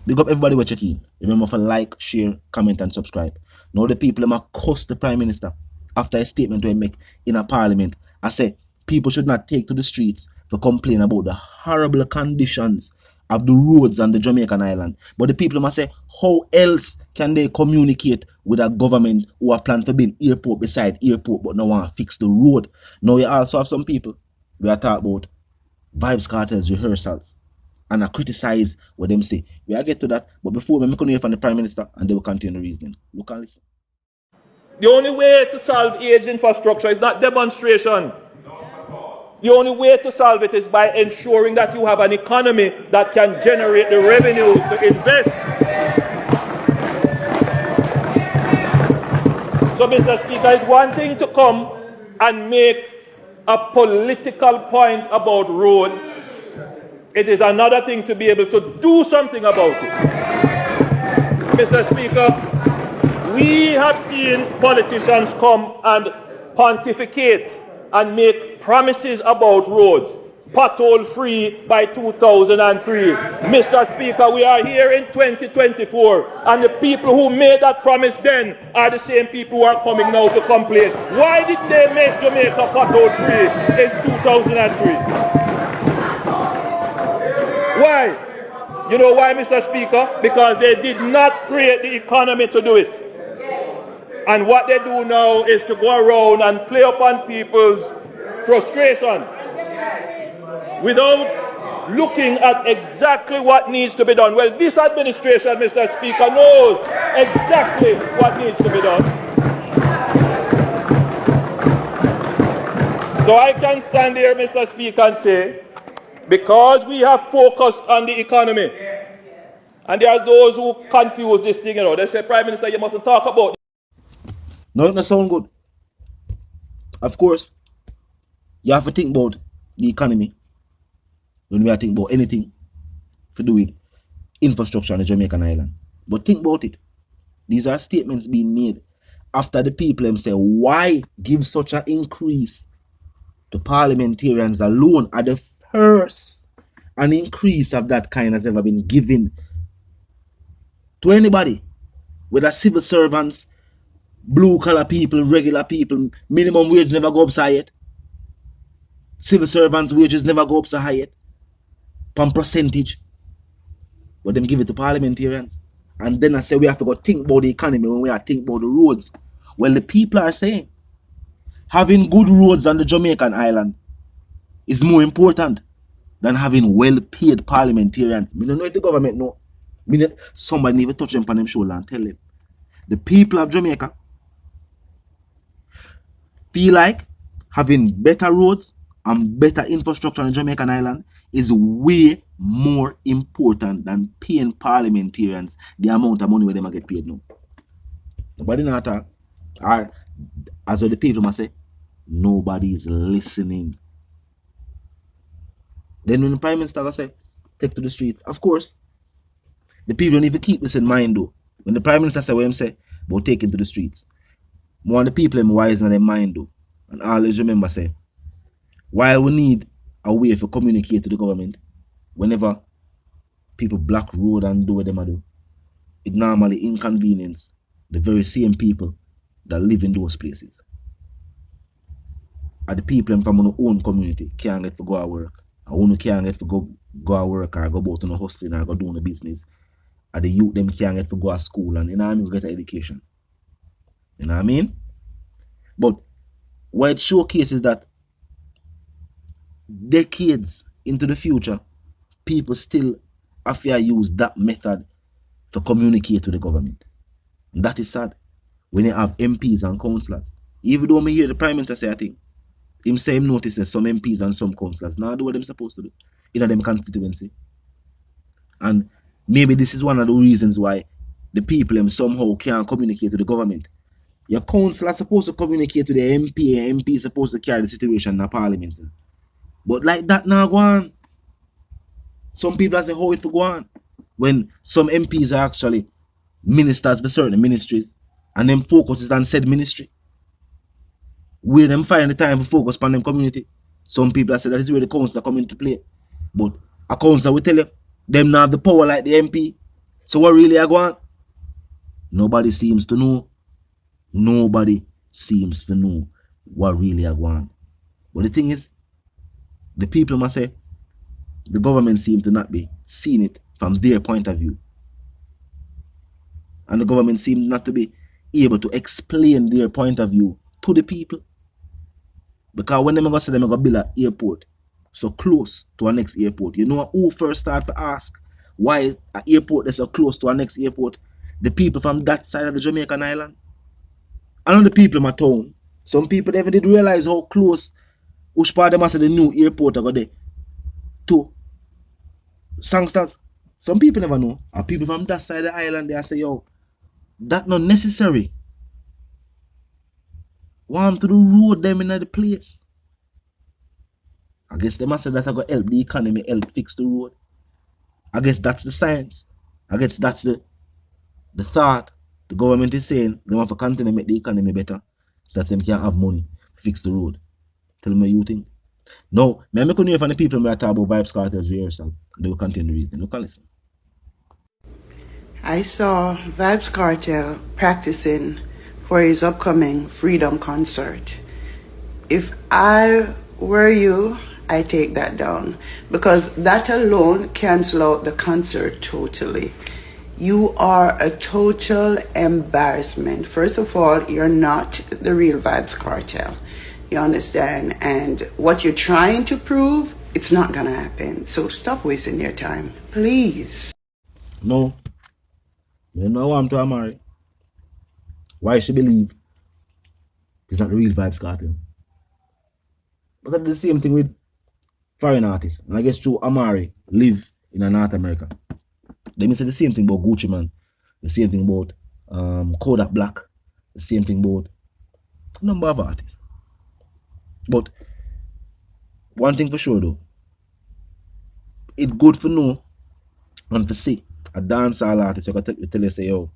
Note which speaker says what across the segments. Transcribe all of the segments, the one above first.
Speaker 1: Big up everybody watch check in. Remember to like, share, comment, and subscribe. Now the people them cuss the Prime Minister after a statement we make in a parliament. I say people should not take to the streets to complain about the horrible conditions of the roads on the Jamaican island. But the people must say, how else can they communicate with a government who are planning to build airport beside airport but no want to fix the road? Now you also have some people we are talking about Vibes Cartels rehearsals and I criticize what them say. We are get to that, but before we make hear from the Prime Minister and they will continue the reasoning. Look and listen.
Speaker 2: The only way to solve age infrastructure is not demonstration. The only way to solve it is by ensuring that you have an economy that can generate the revenues to invest. So, Mr. Speaker, it's one thing to come and make a political point about roads. It is another thing to be able to do something about it. Mr. Speaker, we have seen politicians come and pontificate and make promises about roads, pothole free by 2003. Mr. Speaker, we are here in 2024, and the people who made that promise then are the same people who are coming now to complain. Why did they make Jamaica pothole free in 2003? Why? You know why, Mr. Speaker? Because they did not create the economy to do it. And what they do now is to go around and play upon people's frustration without looking at exactly what needs to be done. Well, this administration, Mr. Speaker, knows exactly what needs to be done. So I can stand here, Mr. Speaker, and say, because we have focused on the economy, and there are those who confuse this thing, they say, Prime Minister, you mustn't talk about.
Speaker 1: No, it doesn't sound good. Of course, you have to think about the economy when we are thinking about anything to do with infrastructure on the Jamaican island. But think about it. These are statements being made after the people them say, why give such an increase to parliamentarians alone at the first an increase of that kind has ever been given to anybody, whether civil servants, blue collar people, regular people. Minimum wage never go up so high yet. Civil servants' wages never go up so high yet. Per percentage. But them give it to parliamentarians. And then I say we have to go think about the economy when we are thinking about the roads. Well, the people are saying having good roads on the Jamaican island is more important than having well-paid parliamentarians. I don't know if the government know. Somebody need to touch them on them shoulder and tell them. The people of Jamaica feel like having better roads and better infrastructure on the Jamaican island is way more important than paying parliamentarians the amount of money where they get paid now. Nobody not talk. Or, as well the people must say, nobody is listening. Then when the Prime Minister say, take to the streets, of course, the people don't even keep this in mind though. When the Prime Minister say what him say, about taking to the streets, more of the people them wise in their mind though. And always remember say, while we need a way to communicate to the government, whenever people block road and do what they do, it normally inconvenience the very same people that live in those places. And the people from our own community can't get to go to work. And who can't get to go to work or go about on a hustling or go doing a business. And the youth them can't get to go to school and get an education. You know what I mean? But what it showcases that decades into the future, people still have to use that method to communicate with the government. And that is sad. When you have MPs and councillors. Even though me hear the Prime Minister say a thing, him say him notices some MPs and some councillors now do what they're supposed to do in them constituency. And maybe this is one of the reasons why the people them somehow can't communicate to the government. Your councillor supposed to communicate to the MP, and MP is supposed to carry the situation in the parliament. But like that now go on. Some people say how it for go on. When some MPs are actually ministers for certain ministries and them focuses on said ministry. Where them find the time to focus on them community. Some people say that is where the councillor come into play. But a councillor will tell you them not have the power like the MP. So what really I want? Nobody seems to know. Nobody seems to know what really I want. But the thing is, the people must say, the government seem to not be seeing it from their point of view. And the government seems not to be able to explain their point of view to the people. Because when they go say them go build an airport so close to our next airport, you know who first start to ask why an airport is so close to our next airport? The people from that side of the Jamaican island. I know the people in my town. Some people never did realize how close which part them say the new airport I got there to Sangsters. Some people never know. And people from that side of the island they say, yo, that not necessary. Want to do road them in the place. I guess they must say that I got help the economy, help fix the road. I guess that's the science. I guess that's the thought. The government is saying they want to continue to make the economy better so that them can have money to fix the road. Tell me what you think. No, I couldn't hear from the people who talk about Vibes Cartel's rehearsal. They will continue the reason. Look and listen.
Speaker 3: I saw Vibes Cartel practicing for his upcoming Freedom concert. If I were you, I take that down because that alone cancel out the concert totally. You are a total embarrassment. First of all, you're not the real Vibes Cartel. You understand? And what you're trying to prove, it's not gonna happen. So stop wasting your time, please.
Speaker 1: No. You know what I'm to marry. Why she believe it's not the real Vibes Cartel. But that's the same thing with foreign artists. And I guess true Amari live in North America. They may say the same thing about Gucci Man. The same thing about Kodak Black. The same thing about a number of artists. But one thing for sure though, it's good for know and to see a dancehall artist you can tell you say, yo,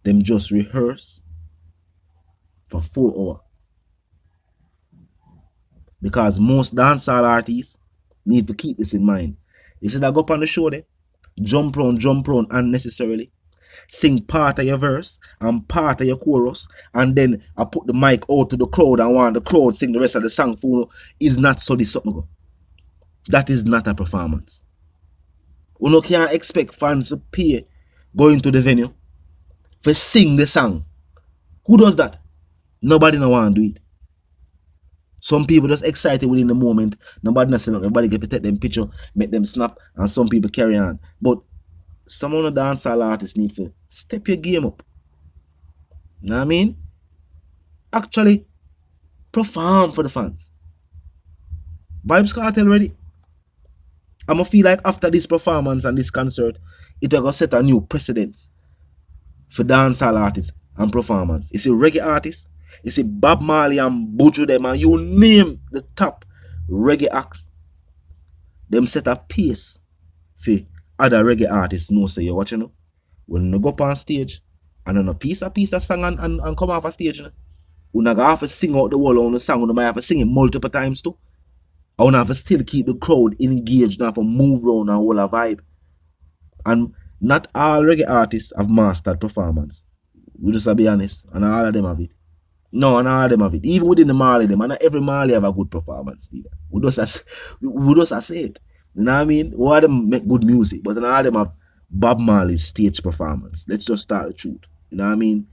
Speaker 1: them just rehearse for 4 hours. Because most dancehall artists need to keep this in mind. You see that go up on the show there, jump round unnecessarily, sing part of your verse and part of your chorus, and then I put the mic out to the crowd and want the crowd sing the rest of the song for you, is not so this something go. That is not a performance. You can't expect fans to pay going to the venue for sing the song. Who does that? Nobody no want to do it. Some people just excited within the moment. Nobody not saying nobody get to take them picture, make them snap, and some people carry on. But some of the dancehall artists need to step your game up. You know what I mean? Actually, perform for the fans. Vibes Cartel ready. I'm gonna feel like after this performance and this concert, it will set a new precedence for dancehall artists and performance. It's a reggae artist. You see Bob Marley and Buju them and you name the top reggae acts. Them set a pace for other reggae artists know say you watching know. When you go up on stage and on a piece of song and come off a stage, you not have to sing out the whole on the song, you might have to sing it multiple times too. I want to have to still keep the crowd engaged, not for move around and hold a vibe. And not all reggae artists have mastered performance. We just have to be honest, and all of them have it. No, and all of them have it. Even within the Marley, them, and not every Marley have a good performance. Either. We just say it. You know what I mean? All of them make good music, but all of them have Bob Marley's stage performance. Let's just start the truth. You know what I mean?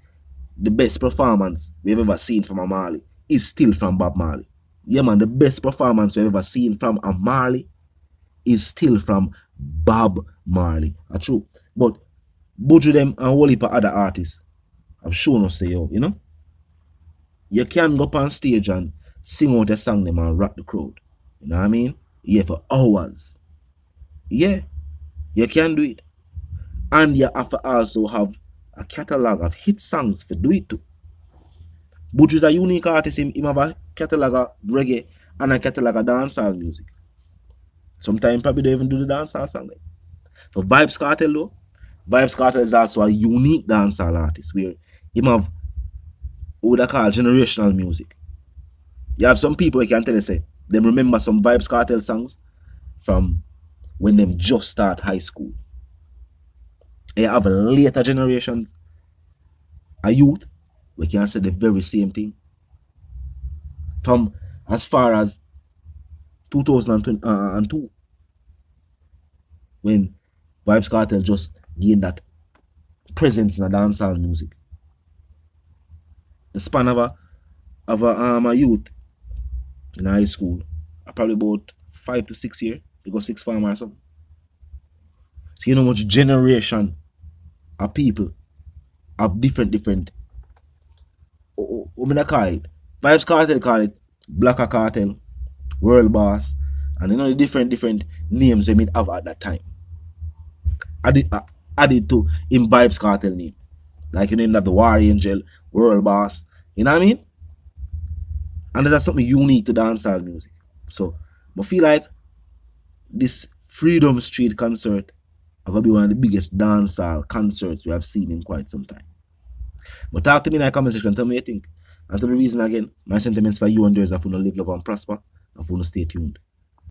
Speaker 1: The best performance we've ever seen from a Marley is still from Bob Marley. Yeah, man, the best performance we've ever seen from a Marley is still from Bob Marley. That's true. But Buju them and a whole heap of other artists have shown us say, yo, you know? You can go up on stage and sing out a song them and rock the crowd. You know what I mean? Yeah, for hours. Yeah, you can do it. And you have to also have a catalog of hit songs for do it too. Buju is a unique artist. Him have a catalog of reggae and a catalog of dancehall music. Sometimes probably they even do the dancehall song. For Vibes Cartel though, Vibes Cartel is also a unique dancehall artist where him have what they call generational music. You have some people you can tell you say them remember some Vibes Cartel songs from when them just start high school. And you have a later generations, a youth, we can say the very same thing. From as far as 2002, when Vibes Cartel just gained that presence in the dancehall music. The span of a youth in high school, probably about 5 to 6 years, they go 6 farm or something. So you know much generation of people of different what I call it? Vibes Cartel call it Blacker Cartel, World Boss, and you know the different names they may have at that time. Added to in Vibes Cartel name. Like you name that the War Angel, World Boss. You know what I mean? And that's something unique to dancehall music. So I feel like this Freedom Street concert are gonna be one of the biggest dancehall concerts we have seen in quite some time. But talk to me in the comment section, tell me what you think. And tell me the reason again, my sentiments for you and theirs are for to live, love and prosper, and for to stay tuned.